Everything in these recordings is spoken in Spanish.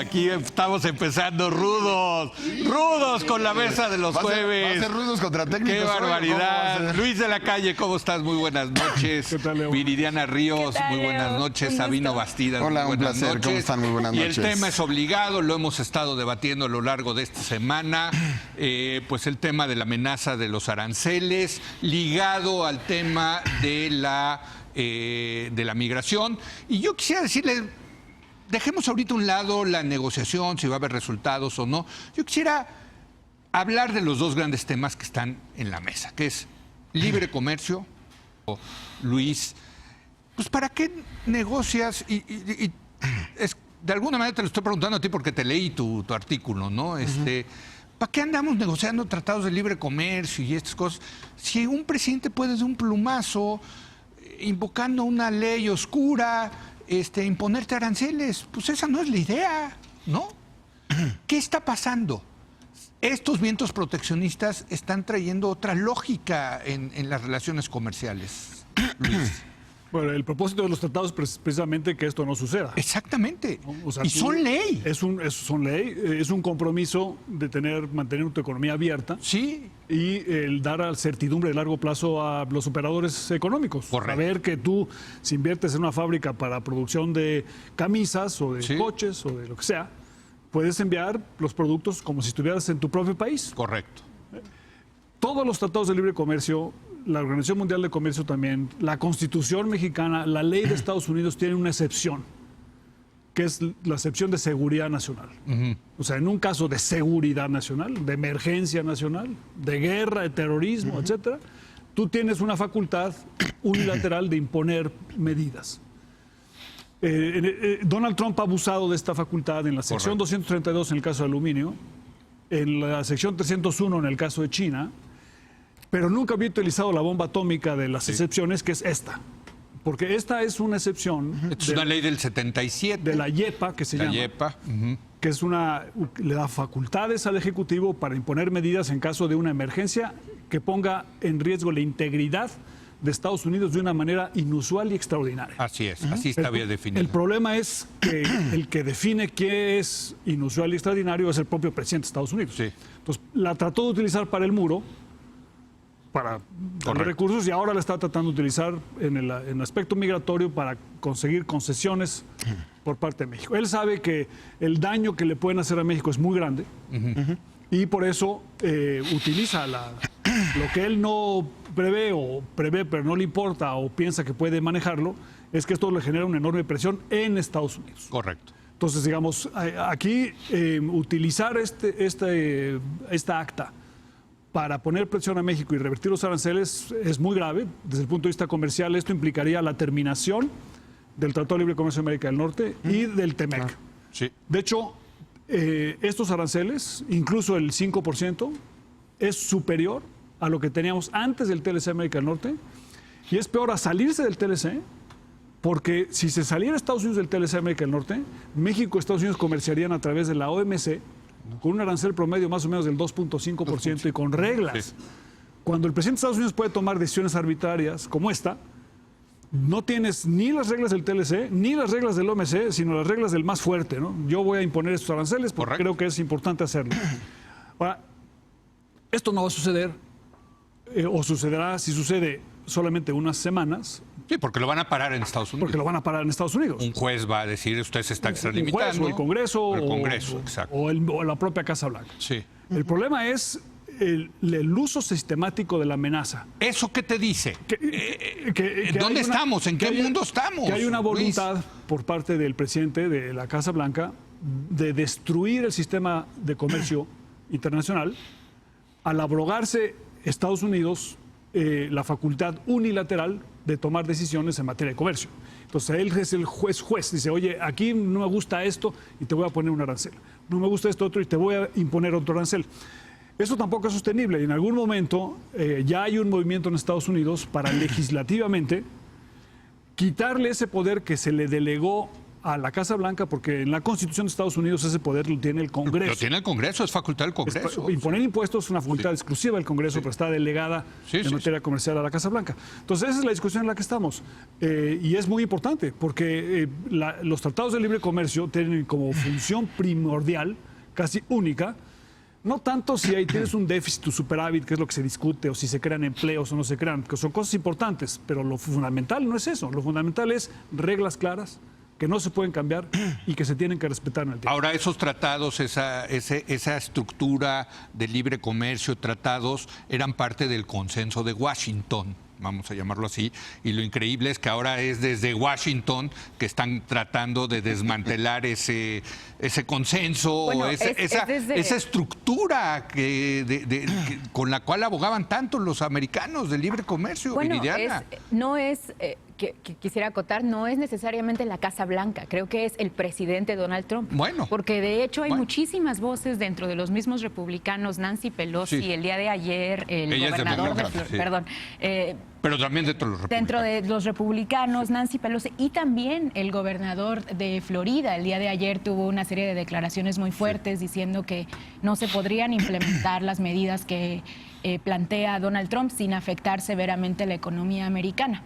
Aquí estamos empezando rudos con la mesa de los jueves. Va a ser rudos contra técnicos. ¡Qué barbaridad! Luis de la Calle, ¿cómo estás? Muy buenas noches. ¿Qué tal, Leo? Viridiana Ríos, ¿Qué tal, muy buenas Leo? noches. Sabino Bastidas, Hola, muy un buenas placer. noches. ¿Cómo están? Muy buenas noches. Y el tema es obligado, lo hemos estado debatiendo a lo largo de esta semana. Pues el tema de la amenaza de los aranceles, ligado al tema de la migración. Y yo quisiera decirle, dejemos ahorita a un lado la negociación, si va a haber resultados o no. Yo quisiera hablar de los dos grandes temas que están en la mesa, que es libre comercio. Luis, pues ¿para qué negocias? De alguna manera te lo estoy preguntando a ti porque te leí tu artículo, ¿no? ¿Para qué andamos negociando tratados de libre comercio y estas cosas? Si un presidente puede de un plumazo, invocando una ley oscura, imponerte aranceles, pues esa no es la idea, ¿no? ¿Qué está pasando? Estos vientos proteccionistas están trayendo otra lógica en las relaciones comerciales, Luis. Bueno, el propósito de los tratados es precisamente que esto no suceda. Exactamente. O sea, y son ley. Son ley, es un compromiso de mantener tu economía abierta. Sí. Y el dar certidumbre de largo plazo a los operadores económicos. Correcto. Saber que tú, si inviertes en una fábrica para producción de camisas o de coches o de lo que sea, puedes enviar los productos como si estuvieras en tu propio país. Correcto. Todos los tratados de libre comercio, la Organización Mundial de Comercio también, la Constitución mexicana, la ley de Estados Unidos tienen una excepción, que es la excepción de seguridad nacional. O sea, en un caso de seguridad nacional, de emergencia nacional, de guerra, de terrorismo, etcétera, tú tienes una facultad unilateral de imponer medidas. Donald Trump ha abusado de esta facultad en la sección 232 en el caso de aluminio, en la sección 301 en el caso de China, pero nunca había utilizado la bomba atómica de las excepciones, que es esta. Porque esta es una excepción. Es una ley del 77. De la YEPA, que se llama. La YEPA. Que es le da facultades al Ejecutivo para imponer medidas en caso de una emergencia que ponga en riesgo la integridad de Estados Unidos de una manera inusual y extraordinaria. Así es, así está bien definido. El problema es que el que define qué es inusual y extraordinario es el propio presidente de Estados Unidos. Sí. Entonces, la trató de utilizar para el muro, para darle recursos, y ahora la está tratando de utilizar en el aspecto migratorio para conseguir concesiones por parte de México. Él sabe que el daño que le pueden hacer a México es muy grande y por eso utiliza lo que él no prevé o prevé pero no le importa o piensa que puede manejarlo, es que esto le genera una enorme presión en Estados Unidos. Correcto. Entonces, digamos, aquí utilizar esta acta para poner presión a México y revertir los aranceles es muy grave. Desde el punto de vista comercial, esto implicaría la terminación del Tratado de Libre Comercio de América del Norte y del TEMEC. Sí. De hecho, estos aranceles, incluso el 5%, es superior a lo que teníamos antes del TLC América del Norte, y es peor a salirse del TLC, porque si se saliera Estados Unidos del TLC América del Norte, México y Estados Unidos comerciarían a través de la OMC con un arancel promedio más o menos del 2.5% y con reglas. Sí. Cuando el presidente de Estados Unidos puede tomar decisiones arbitrarias como esta, no tienes ni las reglas del TLC ni las reglas del OMC, sino las reglas del más fuerte, ¿no? Yo voy a imponer estos aranceles porque creo que es importante hacerlo. Ahora, esto no va a suceder, o sucederá, si sucede, solamente unas semanas. Sí, porque lo van a parar en Estados Unidos. Porque lo van a parar en Estados Unidos. Un juez va a decir, usted se está extralimitando. Un juez, o el Congreso. O el Congreso, exacto. O la propia Casa Blanca. Sí. El problema es el uso sistemático de la amenaza. ¿Eso qué te dice? ¿Dónde estamos? ¿En qué mundo estamos? Que hay una voluntad por parte del presidente de la Casa Blanca de destruir el sistema de comercio internacional al abrogarse Estados Unidos la facultad unilateral de tomar decisiones en materia de comercio. Entonces él es el juez, dice, oye, aquí no me gusta esto y te voy a poner un arancel. No me gusta esto otro y te voy a imponer otro arancel. Eso tampoco es sostenible y en algún momento ya hay un movimiento en Estados Unidos para legislativamente quitarle ese poder que se le delegó a la Casa Blanca, porque en la Constitución de Estados Unidos ese poder lo tiene el Congreso. Lo tiene el Congreso, es facultad del Congreso. Imponer impuestos es una facultad exclusiva del Congreso, pero está delegada en materia comercial a la Casa Blanca. Entonces, esa es la discusión en la que estamos. Y es muy importante, porque los tratados de libre comercio tienen como función primordial, casi única, no tanto si ahí tienes un déficit o superávit, que es lo que se discute, o si se crean empleos o no se crean, que son cosas importantes, pero lo fundamental no es eso. Lo fundamental es reglas claras, que no se pueden cambiar y que se tienen que respetar en el tiempo. Ahora, esos tratados, esa estructura de libre comercio, tratados, eran parte del consenso de Washington, vamos a llamarlo así, y lo increíble es que ahora es desde Washington que están tratando de desmantelar ese consenso, bueno, esa estructura con la cual abogaban tanto los americanos del libre comercio. Bueno, Viridiana. quisiera acotar, no es necesariamente la Casa Blanca, creo que es el presidente Donald Trump. Bueno. Porque de hecho hay muchísimas voces dentro de los mismos republicanos, Nancy Pelosi, el día de ayer, el Ella gobernador de sí. perdón. Pero también dentro de los republicanos. Dentro de los republicanos, Nancy Pelosi y también el gobernador de Florida, el día de ayer tuvo una serie de declaraciones muy fuertes diciendo que no se podrían implementar las medidas que plantea Donald Trump sin afectar severamente la economía americana.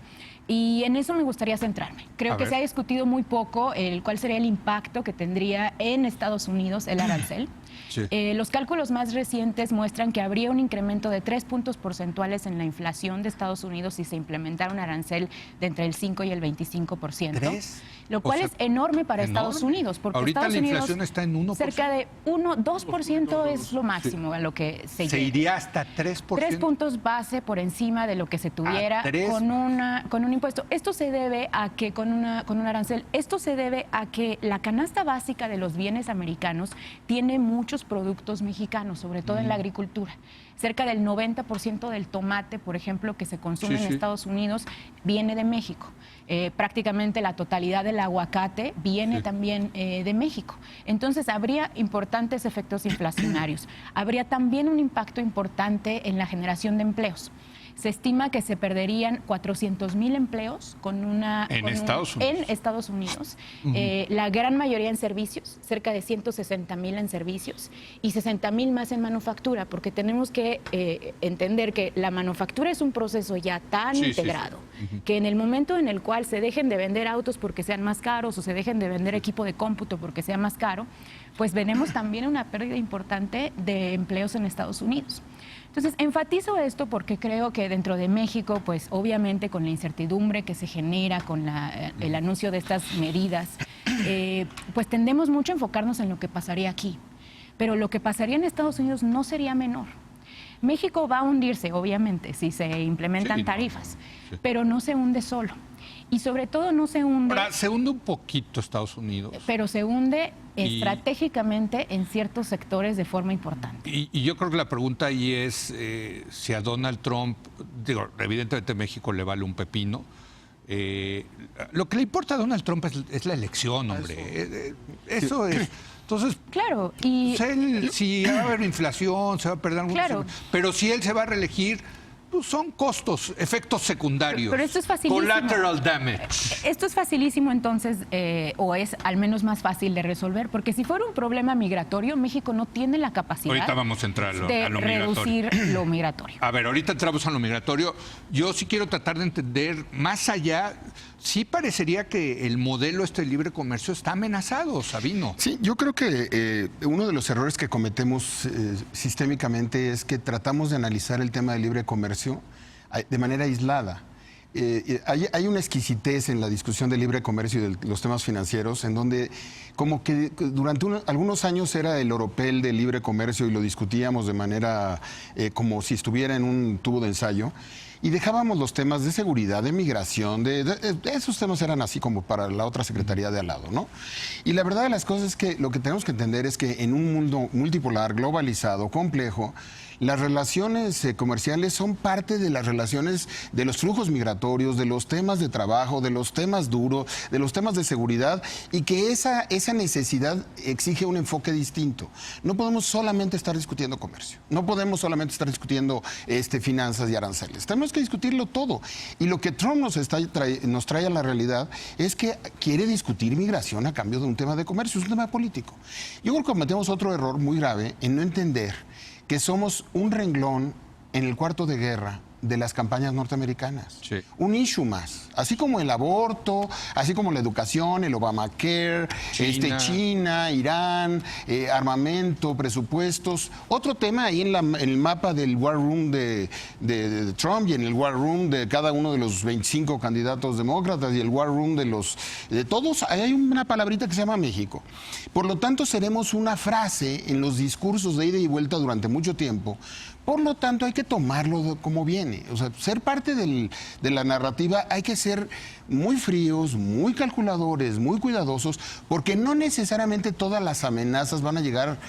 Y en eso me gustaría centrarme. Creo que se ha discutido muy poco cuál sería el impacto que tendría en Estados Unidos el arancel. Sí. Los cálculos más recientes muestran que habría un incremento de 3 puntos porcentuales en la inflación de Estados Unidos si se implementara un arancel de entre el 5 y el 25%. ¿3? Lo cual es enorme para Estados Unidos. Porque ahorita Estados la Unidos, inflación está en 1%. Cerca de 2% es lo máximo a lo que se llega. Se iría hasta 3%. 3 puntos base por encima de lo que se tuviera con un impuesto. Esto se debe a que, con un arancel, esto se debe a que la canasta básica de los bienes americanos tiene muchos productos mexicanos, sobre todo en la agricultura. Cerca del 90% del tomate, por ejemplo, que se consume en Estados Unidos, viene de México. Prácticamente la totalidad del aguacate viene también de México. Entonces, habría importantes efectos inflacionarios. Habría también un impacto importante en la generación de empleos. Se estima que se perderían 400,000 empleos en Estados Unidos. La gran mayoría en servicios, cerca de 160,000 en servicios y 60,000 más en manufactura, porque tenemos que entender que la manufactura es un proceso ya tan integrado que en el momento en el cual se dejen de vender autos porque sean más caros o se dejen de vender equipo de cómputo porque sea más caro, pues veremos también una pérdida importante de empleos en Estados Unidos. Entonces, enfatizo esto porque creo que dentro de México, pues obviamente con la incertidumbre que se genera con el anuncio de estas medidas, pues tendemos mucho a enfocarnos en lo que pasaría aquí. Pero lo que pasaría en Estados Unidos no sería menor. México va a hundirse, obviamente, si se implementan tarifas, pero no se hunde solo. Y sobre todo no se hunde... Ahora, se hunde un poquito Estados Unidos. Pero se hunde estratégicamente en ciertos sectores de forma importante. Y yo creo que la pregunta ahí es si a Donald Trump, digo, evidentemente México le vale un pepino. Lo que le importa a Donald Trump es la elección, hombre. Eso es... Entonces, claro, si va a haber inflación, se va a perder algún... Pero si él se va a reelegir... Son costos, efectos secundarios. Pero esto es facilísimo. Collateral damage. Esto es facilísimo entonces, o es al menos más fácil de resolver, porque si fuera un problema migratorio, México no tiene la capacidad ahorita vamos a entrar de reducir lo migratorio. A ver, ahorita entramos a lo migratorio. Yo sí quiero tratar de entender más allá. Sí parecería que el modelo de libre comercio está amenazado, Sabino. Sí, yo creo que uno de los errores que cometemos sistémicamente es que tratamos de analizar el tema del libre comercio de manera aislada. Hay una exquisitez en la discusión del libre comercio y de los temas financieros, en donde como que durante algunos años era el oropel del libre comercio y lo discutíamos de manera como si estuviera en un tubo de ensayo. Y dejábamos los temas de seguridad, de migración, esos temas eran así como para la otra secretaría de al lado, ¿no? Y la verdad de las cosas es que lo que tenemos que entender es que en un mundo multipolar, globalizado, complejo, Las relaciones comerciales son parte de las relaciones de los flujos migratorios, de los temas de trabajo, de los temas duros, de los temas de seguridad, y que esa necesidad exige un enfoque distinto. No podemos solamente estar discutiendo comercio, no podemos solamente estar discutiendo finanzas y aranceles. Tenemos que discutirlo todo. Y lo que Trump nos trae a la realidad es que quiere discutir migración a cambio de un tema de comercio, es un tema político. Yo creo que cometemos otro error muy grave en no entender que somos un renglón en el cuarto de guerra de las campañas norteamericanas. Sí. Un issue más. Así como el aborto, así como la educación, el Obamacare, China, Irán, armamento, presupuestos. Otro tema ahí en el mapa del War Room de Trump y en el War Room de cada uno de los 25 candidatos demócratas y el War Room de todos, hay una palabrita que se llama México. Por lo tanto, seremos una frase en los discursos de ida y vuelta durante mucho tiempo. Por lo tanto, hay que tomarlo como viene. O sea, ser parte de la narrativa, hay que ser muy fríos, muy calculadores, muy cuidadosos, porque no necesariamente todas las amenazas van a llegar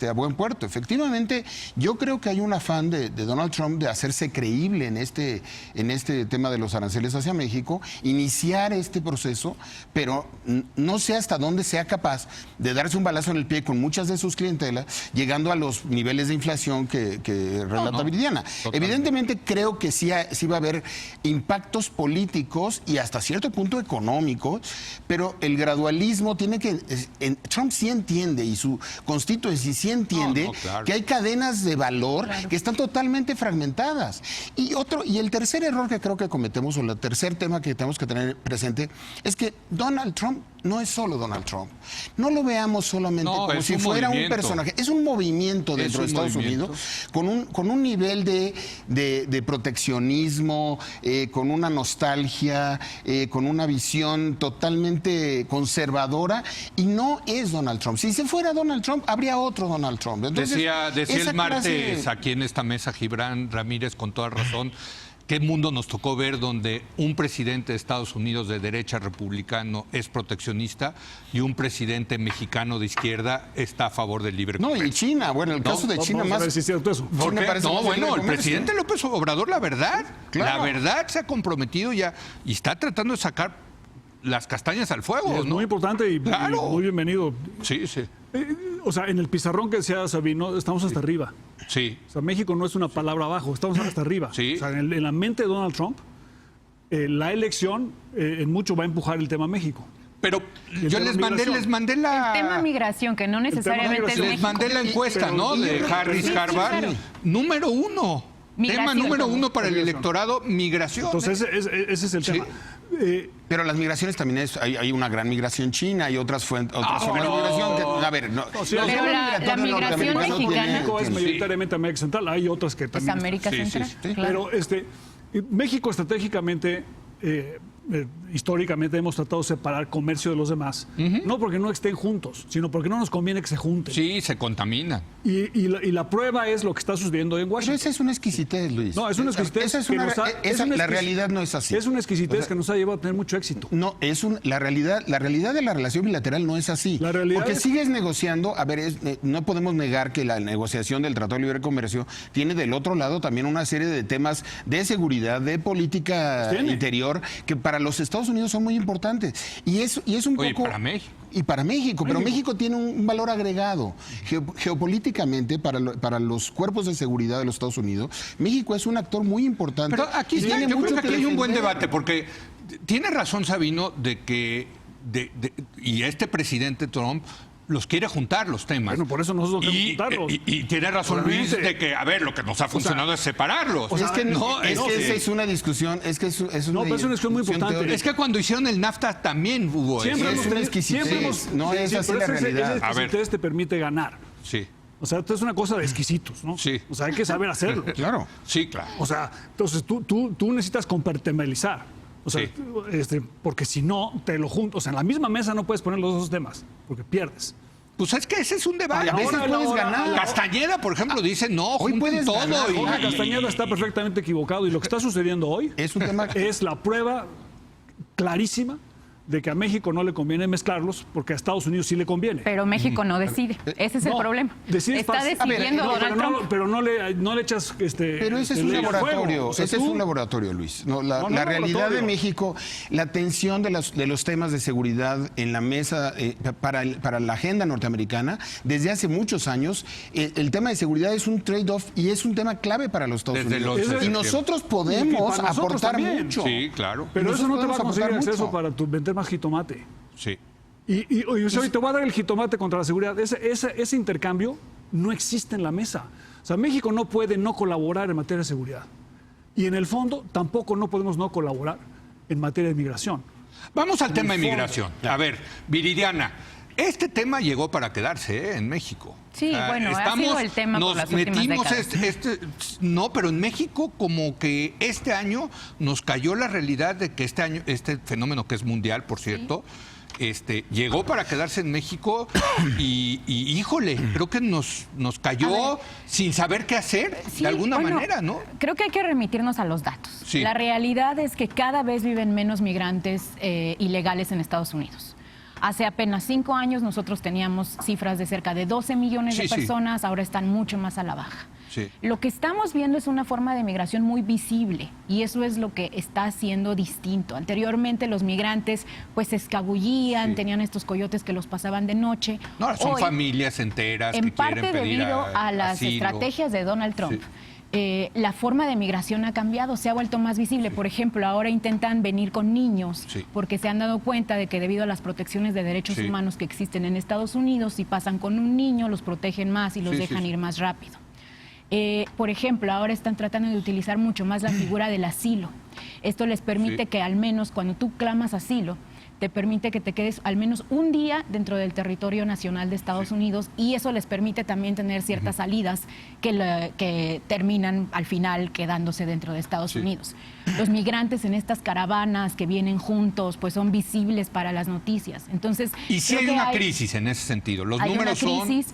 a buen puerto. Efectivamente, yo creo que hay un afán de Donald Trump de hacerse creíble en este tema de los aranceles hacia México, iniciar este proceso, pero no sé hasta dónde sea capaz de darse un balazo en el pie con muchas de sus clientelas, llegando a los niveles de inflación que relata Viridiana. Evidentemente creo que sí va a haber impactos políticos y hasta cierto punto económicos, pero el gradualismo tiene que... Trump sí entiende, y su constituency sí entiende claro, que hay cadenas de valor que están totalmente fragmentadas. Y el tercer error que creo que cometemos, o el tercer tema que tenemos que tener presente, es que Donald Trump no es solo Donald Trump. No lo veamos solamente como si fuera un personaje. Es un movimiento dentro de Estados Unidos con un nivel de proteccionismo, con una nostalgia, con una visión totalmente conservadora, y no es Donald Trump. Si se fuera Donald Trump, habría otro Donald Trump. Entonces, decía el martes aquí en esta mesa Gibran Ramírez con toda razón, ¿qué mundo nos tocó ver donde un presidente de Estados Unidos de derecha republicano es proteccionista y un presidente mexicano de izquierda está a favor del libre comercio? No, y China, bueno, el caso de China más... Si es cierto eso. El presidente López Obrador, la verdad se ha comprometido ya y está tratando de sacar las castañas al fuego. Es muy importante y muy bienvenido. Sí, sí. O sea, en el pizarrón que decía Sabino, estamos hasta arriba. Sí. O sea, México no es una palabra abajo, estamos hasta arriba. Sí. O sea, en la mente de Donald Trump, la elección en mucho va a empujar el tema México. Pero yo les mandé la... El tema migración, que no necesariamente es Les México. mandé la encuesta, ¿no? De Harris Harvard. Claro. Número 1. Migración. Tema número 1 para el electorado, migración. Entonces, ese es el tema. Pero las migraciones también hay una gran migración china y otras formas de migración. A ver, no. Pero la migración mexicana México es mayoritariamente América Central, hay otras que también. Es América Central. Sí. Claro. Pero México estratégicamente, históricamente hemos tratado de separar comercio de los demás, no porque no estén juntos, sino porque no nos conviene que se junten. Sí, se contaminan. Y la prueba es lo que está sucediendo en Washington. Pero esa es una exquisitez, Luis. No, es una exquisitez. La realidad no es así. Es una exquisitez que nos ha llevado a tener mucho éxito. No, la realidad de la relación bilateral no es así. La realidad porque sigues negociando. A ver, no podemos negar que la negociación del Tratado de Libre Comercio tiene del otro lado también una serie de temas de seguridad, de política interior, que para los Estados Unidos son muy importantes. Y es un poco... para México. Y para México, pero México tiene un valor agregado. Geopolíticamente, para los cuerpos de seguridad de los Estados Unidos, México es un actor muy importante. Pero aquí yo creo que aquí hay un buen debate, porque tiene razón Sabino de que, y este presidente Trump los quiere juntar los temas. Bueno, por eso nosotros queremos juntarlos. Y tiene razón Luis de que, a ver, lo que nos ha funcionado es separarlos. Es que esa es una discusión, es una discusión muy importante. teórica. Es que cuando hicieron el NAFTA también hubo siempre eso. Es una exquisitez. No es así la realidad. Esa exquisitez te permite ganar. Sí. O sea, esto es una cosa de exquisitos, ¿no? Sí. O sea, hay que saber hacerlo. Claro. Sí, claro. O sea, entonces tú necesitas compartimentalizar. O sea, porque si no, te lo junto. O sea, en la misma mesa no puedes poner los dos temas, porque pierdes. Pues es que ese es un debate. A veces puedes ganar. Castañeda, por ejemplo, dice no, hoy puedes todo. ganar. Jorge Castañeda está perfectamente equivocado y lo que está sucediendo hoy es un tema es la prueba clarísima de que a México no le conviene mezclarlos porque a Estados Unidos sí le conviene. Pero México no decide. Ese es el problema. Está decidiendo Donald Trump. Pero no le echas... Pero ese es un laboratorio, ese es un laboratorio, Luis. La realidad de México, la tensión de los temas de seguridad en la mesa para la agenda norteamericana, desde hace muchos años, el tema de seguridad es un trade-off y es un tema clave para los Estados Unidos. Y nosotros podemos aportar mucho. Sí, claro. Pero eso no te va a conseguir acceso para vender más jitomate. Sí. Y te voy a dar el jitomate contra la seguridad. Ese intercambio no existe en la mesa. O sea, México no puede no colaborar en materia de seguridad. Y en el fondo tampoco no podemos no colaborar en materia de migración. Vamos al tema de migración. A ver, Viridiana, este tema llegó para quedarse en México. Sí, bueno, ha sido el tema por las últimas décadas. No, pero en México como que este año nos cayó la realidad de que este fenómeno que es mundial, por cierto, llegó para quedarse en México y híjole, creo que nos cayó sin saber qué hacer, de alguna manera, ¿no? Creo que hay que remitirnos a los datos. Sí. La realidad es que cada vez viven menos migrantes ilegales en Estados Unidos. Hace apenas 5 años nosotros teníamos cifras de cerca de 12 millones de personas, ahora están mucho más a la baja. Sí. Lo que estamos viendo es una forma de migración muy visible y eso es lo que está haciendo distinto. Anteriormente los migrantes pues se escabullían, tenían estos coyotes que los pasaban de noche. No, ahora son hoy, familias enteras en que quieren parte pedir debido a las asilo. estrategias de Donald Trump. Sí. La forma de migración ha cambiado, se ha vuelto más visible. Por ejemplo, ahora intentan venir con niños porque se han dado cuenta de que debido a las protecciones de derechos humanos que existen en Estados Unidos, si pasan con un niño los protegen más y los dejan ir más rápido. Por ejemplo, ahora están tratando de utilizar mucho más la figura del asilo. Esto les permite que al menos cuando tú clamas asilo, te permite que te quedes al menos un día dentro del territorio nacional de Estados Unidos y eso les permite también tener ciertas salidas que terminan al final quedándose dentro de Estados Unidos. Los migrantes en estas caravanas que vienen juntos pues son visibles para las noticias. Entonces, y sí hay una crisis en ese sentido. Los números son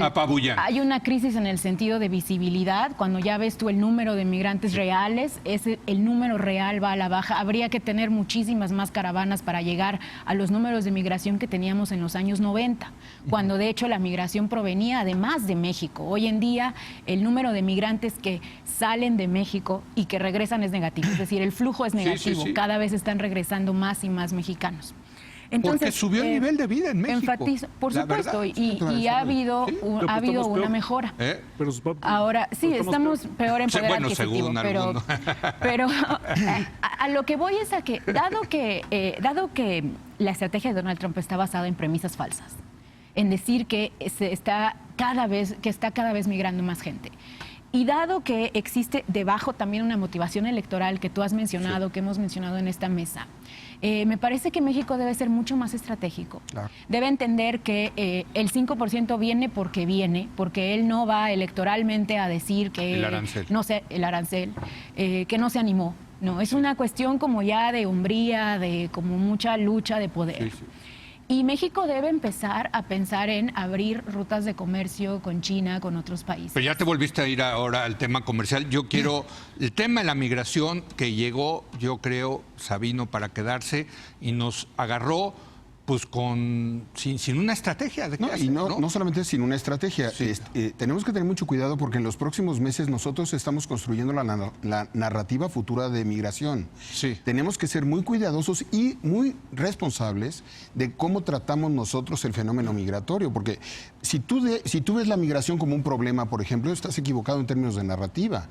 apabullantes. Hay una crisis en el sentido de visibilidad. Cuando ya ves tú el número de migrantes reales, el número real va a la baja. Habría que tener muchísimas más caravanas para llegar a los números de migración que teníamos en los años 90, cuando de hecho la migración provenía además de México. Hoy en día el número de migrantes que salen de México y que regresan es negativo, es decir, el flujo es negativo. Cada vez están regresando más y más mexicanos. Entonces, porque subió el nivel de vida en México. Enfatizo, por supuesto, y ha habido una mejora. Ahora, sí, estamos peor en poder adquisitivo, pero a lo que voy es a que, dado que la estrategia de Donald Trump está basada en premisas falsas, en decir que está cada vez migrando más gente, y dado que existe debajo también una motivación electoral que tú has mencionado, que hemos mencionado en esta mesa, me parece que México debe ser mucho más estratégico. Claro. Debe entender que el 5% viene, porque él no va electoralmente a decir que el arancel, que no se animó. No, es una cuestión como ya de hombría, de como mucha lucha de poder. Y México debe empezar a pensar en abrir rutas de comercio con China, con otros países. Pero ya te volviste a ir ahora al tema comercial. Yo quiero el tema de la migración que llegó, yo creo, Sabino, para quedarse y nos agarró pues sin una estrategia. ¿De qué hacer, no solamente sin una estrategia. Tenemos que tener mucho cuidado porque en los próximos meses nosotros estamos construyendo la narrativa futura de migración. Tenemos que ser muy cuidadosos y muy responsables de cómo tratamos nosotros el fenómeno migratorio. Porque si tú ves la migración como un problema, por ejemplo, estás equivocado en términos de narrativa.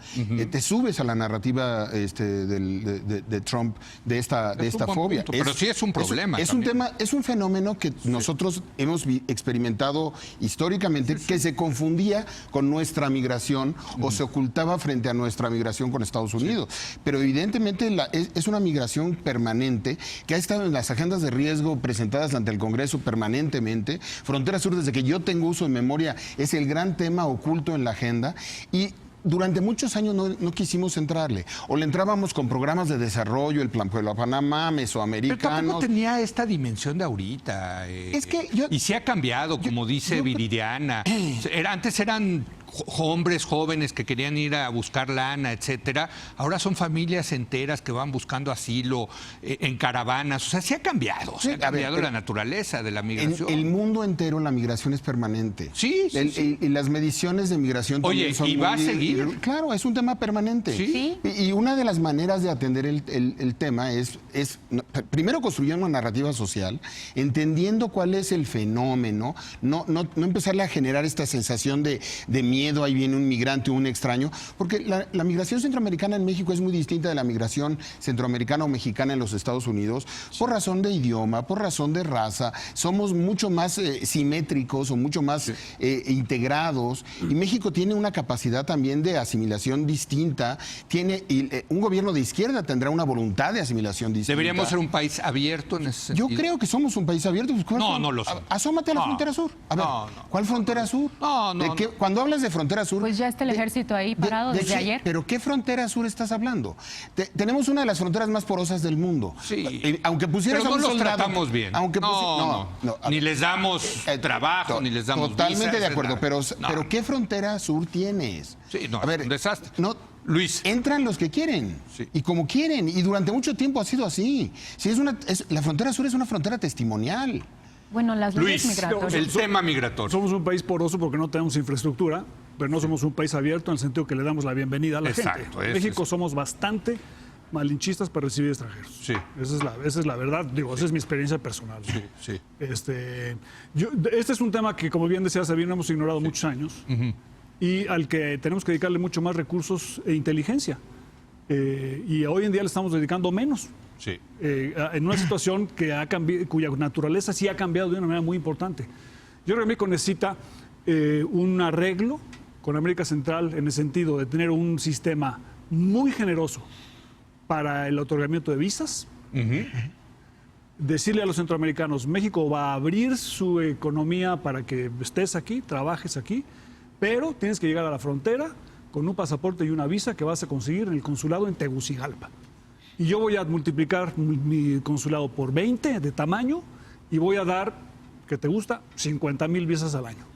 Te subes a la narrativa de Trump, de esta fobia. Pero sí es un problema. Es un fenómeno que nosotros hemos experimentado históricamente, que se confundía con nuestra migración o se ocultaba frente a nuestra migración con Estados Unidos. Pero evidentemente es una migración permanente que ha estado en las agendas de riesgo presentadas ante el Congreso permanentemente. Frontera Sur, desde que yo tengo uso de memoria, es el gran tema oculto en la agenda y durante muchos años no quisimos entrarle. O le entrábamos con programas de desarrollo, el Plan Puebla-Panamá, mesoamericanos. Pero tampoco tenía esta dimensión de ahorita. Y sí ha cambiado, como dice Viridiana. Antes eran hombres jóvenes que querían ir a buscar lana, etcétera, ahora son familias enteras que van buscando asilo en caravanas. O sea, sí ha cambiado, se ha cambiado la naturaleza de la migración. En el mundo entero la migración es permanente. Sí, sí. Y las mediciones de migración también son ¿y va a seguir? Claro, es un tema permanente. Sí. Y una de las maneras de atender el tema es primero construir una narrativa social, entendiendo cuál es el fenómeno, no empezarle a generar esta sensación de miedo, ahí viene un migrante o un extraño, porque la migración centroamericana en México es muy distinta de la migración centroamericana o mexicana en los Estados Unidos, por razón de idioma, por razón de raza, somos mucho más simétricos o mucho más integrados, y México tiene una capacidad también de asimilación distinta, un gobierno de izquierda tendrá una voluntad de asimilación distinta. ¿Deberíamos ser un país abierto en ese sentido? Yo creo que somos un país abierto. No lo somos. Asómate a la frontera sur. A ver, ¿cuál frontera sur? Cuando hablas de frontera sur... Pues ya está el ejército ahí parado desde ayer. ¿Pero qué frontera sur estás hablando? Tenemos una de las fronteras más porosas del mundo. Sí. Aunque pusieras pero a un no los soldado, tratamos bien. No. Ni les damos trabajo, ni les damos totalmente visas, de acuerdo, pero ¿qué frontera sur tienes? Sí, no, a ver, es un desastre. No, Luis. Entran los que quieren y como quieren, y durante mucho tiempo ha sido así. La frontera sur es una frontera testimonial. Bueno, las leyes migratorias. El tema migratorio. Somos un país poroso porque no tenemos infraestructura, pero no somos un país abierto en el sentido que le damos la bienvenida a la gente. En México somos bastante malinchistas para recibir extranjeros. Sí. Esa es la verdad. Digo, esa es mi experiencia personal. Sí. Este es un tema que, como bien decía Sabino, hemos ignorado muchos años y al que tenemos que dedicarle mucho más recursos e inteligencia. Y hoy en día le estamos dedicando menos. Sí. En una situación que cuya naturaleza sí ha cambiado de una manera muy importante. Yo creo que México necesita un arreglo con América Central en el sentido de tener un sistema muy generoso para el otorgamiento de visas. Decirle a los centroamericanos, México va a abrir su economía para que estés aquí, trabajes aquí, pero tienes que llegar a la frontera con un pasaporte y una visa que vas a conseguir en el consulado en Tegucigalpa. Y yo voy a multiplicar mi consulado por 20 de tamaño y voy a dar, ¿qué te gusta? 50,000 visas al año.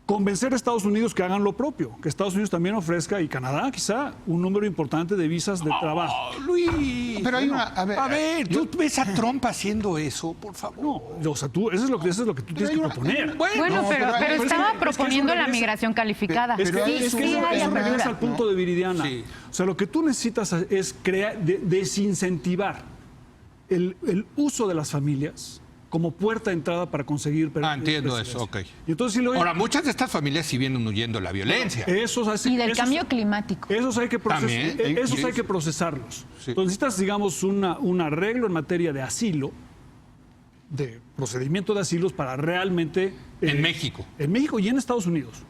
Convencer a Estados Unidos que hagan lo propio, que Estados Unidos también ofrezca, y Canadá quizá, un número importante de visas de trabajo. Luis, pero hay una... A ver, ¿tú ves a Trump haciendo eso, por favor? No, o sea, eso es lo que tú tienes que proponer. Bueno, pero estaba proponiendo la migración calificada. Eso regresa al punto de Viridiana. Sí. O sea, lo que tú necesitas es desincentivar el uso de las familias como puerta de entrada para conseguir... entiendo eso, ok. Y entonces, ahora, muchas de estas familias sí vienen huyendo de la violencia. Y del cambio climático. Esos hay que procesarlos. Sí. Entonces necesitas, digamos, un arreglo en materia de asilo, de procedimiento de asilos para realmente... en México. En México y en Estados Unidos.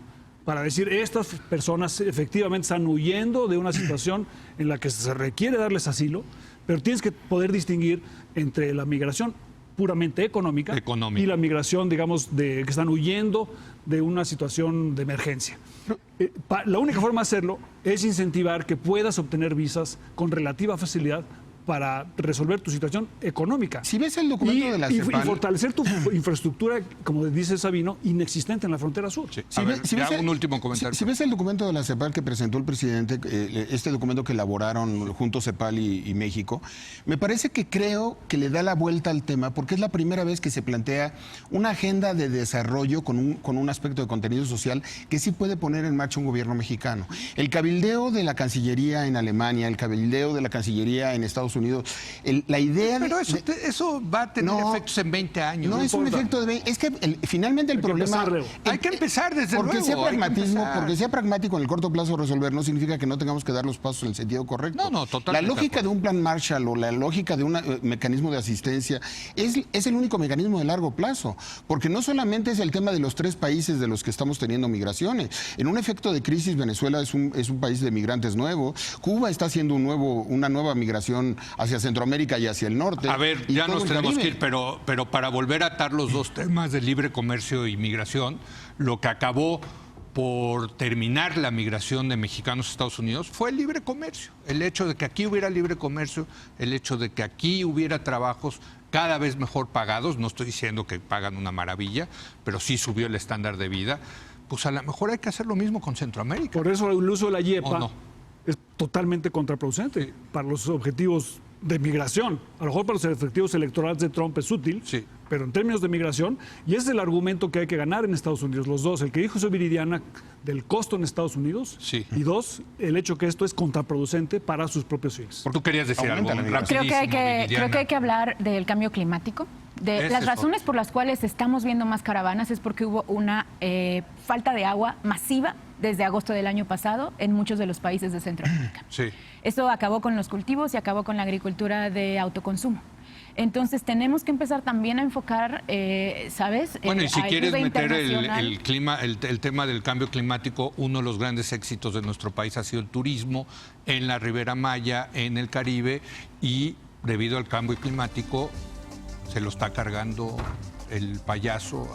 Para decir, estas personas efectivamente están huyendo de una situación en la que se requiere darles asilo, pero tienes que poder distinguir entre la migración puramente económica y la migración, digamos, que están huyendo de una situación de emergencia. La única forma de hacerlo es incentivar que puedas obtener visas con relativa facilidad para resolver tu situación económica. Si ves el documento de la CEPAL... Y fortalecer tu infraestructura, como dice Sabino, inexistente en la frontera sur. Sí. Un último comentario. Si ves el documento de la CEPAL que presentó el presidente, este documento que elaboraron juntos CEPAL y México, me parece que creo que le da la vuelta al tema, porque es la primera vez que se plantea una agenda de desarrollo con un aspecto de contenido social que sí puede poner en marcha un gobierno mexicano. El cabildeo de la Cancillería en Alemania, el cabildeo de la Cancillería en Estados Unidos, la idea... Pero eso va a tener efectos en 20 años. No es un efecto de 20... Es que finalmente el problema... Hay que empezar desde luego. Porque sea pragmático en el corto plazo resolver no significa que no tengamos que dar los pasos en el sentido correcto. No, totalmente. La lógica de un plan Marshall o la lógica de un mecanismo de asistencia es el único mecanismo de largo plazo. Porque no solamente es el tema de los 3 países de los que estamos teniendo migraciones. En un efecto de crisis, Venezuela es un país de migrantes nuevo. Cuba está haciendo una nueva migración hacia Centroamérica y hacia el norte. A ver, ya nos tenemos que ir, pero para volver a atar los dos temas de libre comercio y migración, lo que acabó por terminar la migración de mexicanos a Estados Unidos fue el libre comercio. El hecho de que aquí hubiera libre comercio, el hecho de que aquí hubiera trabajos cada vez mejor pagados, no estoy diciendo que pagan una maravilla, pero sí subió el estándar de vida. pues a lo mejor hay que hacer lo mismo con Centroamérica. Por eso el uso de la YEPA ¿O no? es totalmente contraproducente para los objetivos de migración. A lo mejor para los efectivos electorales de Trump es útil, Sí. pero en términos de migración, y ese es el argumento que hay que ganar en Estados Unidos, los dos. El que dijo Viridiana del costo en Estados Unidos, Sí. y dos, el hecho que esto es contraproducente para sus propios fines. Tú querías decir algo Aumenta la rapidísimo, Creo que hay Viridiana. que hablar del cambio climático. Ese Las es razones por las cuales estamos viendo más caravanas es porque hubo una falta de agua masiva desde agosto del año pasado en muchos de los países de Centroamérica. Sí. Esto acabó con los cultivos y acabó con la agricultura de autoconsumo. Entonces tenemos que empezar también a enfocar, ¿sabes? Bueno, y si quieres ayuda meter internacional. el clima, el tema del cambio climático, uno de los grandes éxitos de nuestro país ha sido el turismo en la Ribera Maya, en el Caribe, y debido al cambio climático se lo está cargando el payaso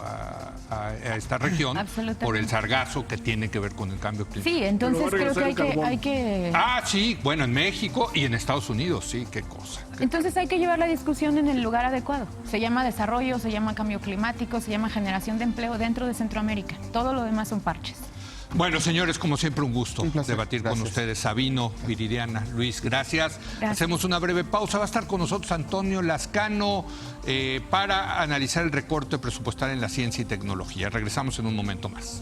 a esta región Absolutamente. por el sargazo que tiene que ver con el cambio climático. Sí, entonces Pero va a creo que regresar el carbón. hay que... Ah, sí, bueno, en México y en Estados Unidos, sí, qué cosa. Entonces hay que llevar la discusión en el lugar adecuado. Se llama desarrollo, se llama cambio climático, se llama generación de empleo dentro de Centroamérica. Todo lo demás son parches. Bueno, señores, como siempre, un gusto Un placer. debatir con Gracias. ustedes. Sabino, Viridiana, Luis, gracias. Hacemos una breve pausa. Va a estar con nosotros Antonio Lascano para analizar el recorte presupuestal en la ciencia y tecnología. Regresamos en un momento más.